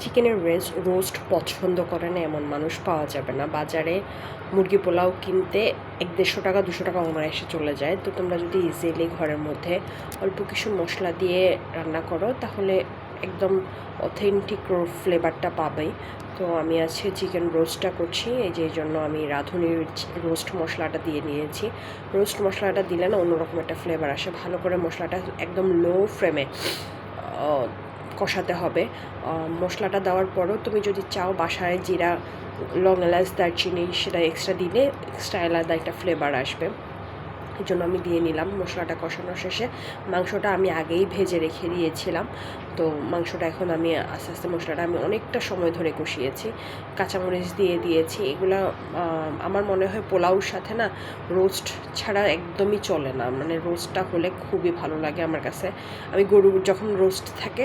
চিকেনের রোস্ট পছন্দ করে না এমন মানুষ পাওয়া যাবে না। বাজারে মুরগি পোলাও কিনতে 100-150 টাকা 200 টাকা অনায়াসে চলে যায়। তো তোমরা যদি ইজিলি ঘরের মধ্যে অল্প কিছু মশলা দিয়ে রান্না করো তাহলে একদম অথেন্টিক ফ্লেভারটা পাবেই। তো আমি আজকে চিকেন রোস্টটা করছি, এই জন্য আমি রাঁধুনির রোস্ট মশলাটা দিয়ে নিয়েছি। রোস্ট মশলাটা দিলে না অন্যরকম একটা ফ্লেভার আসে। ভালো করে মশলাটা একদম লো ফ্লেমে কষাতে হবে। মশলাটা দেওয়ার পরও তুমি যদি চাও বাসায় জিরা, লং এলাচ, দারচিনি সেটা এক্সট্রা দিলে এক্সট্রা আলাদা একটা ফ্লেভার আসবে। এই জন্য আমি দিয়ে নিলাম। মশলাটা কষানো শেষে মাংসটা আমি আগেই ভেজে রেখে দিয়েছিলাম। তো মাংসটা এখন আমি আস্তে আস্তে মশলাটা আমি অনেকটা সময় ধরে কষিয়েছি, কাঁচামরিচ দিয়ে দিয়েছি। এগুলা আমার মনে হয় পোলাওর সাথে না রোস্ট ছাড়া একদমই চলে না, মানে রোস্টটা হলে খুবই ভালো লাগে আমার কাছে। আমি গরু যখন রোস্ট থাকে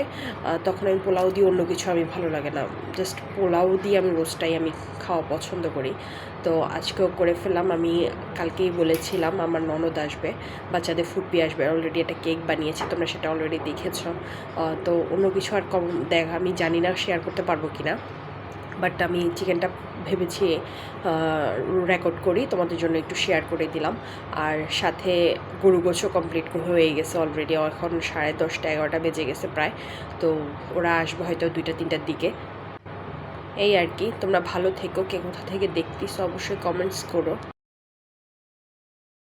তখন আমি পোলাও দিয়ে অন্য কিছু আমি ভালো লাগে না, জাস্ট পোলাও দিয়ে আমি রোস্টটাই আমি খাওয়া পছন্দ করি। তো আজকেও করে ফেললাম। আমি কালকেই বলেছিলাম আমার ননদ আসবে, বাচ্চাদের ফুপি আসবে, অলরেডি একটা কেক বানিয়েছি, তোমরা সেটা অলরেডি দেখেছো। তো অন্য কিছু আর আমি জানি না শেয়ার করতে পারবো কি না, বাট আমি চিকেনটা ভেবেছি রেকর্ড করি, তোমাদের জন্য একটু শেয়ার করে দিলাম। আর সাথে গরু গোছও কমপ্লিট হয়ে গেছে অলরেডি, এখন 10:30-11টা বেজে গেছে প্রায়। তো ওরা আসবে হয়তো 2টা-3টার দিকে। এই আর কি। তোমরা ভালো থেকো, কে কোথা থেকে দেখতেছো অবশ্যই কমেন্টস করো।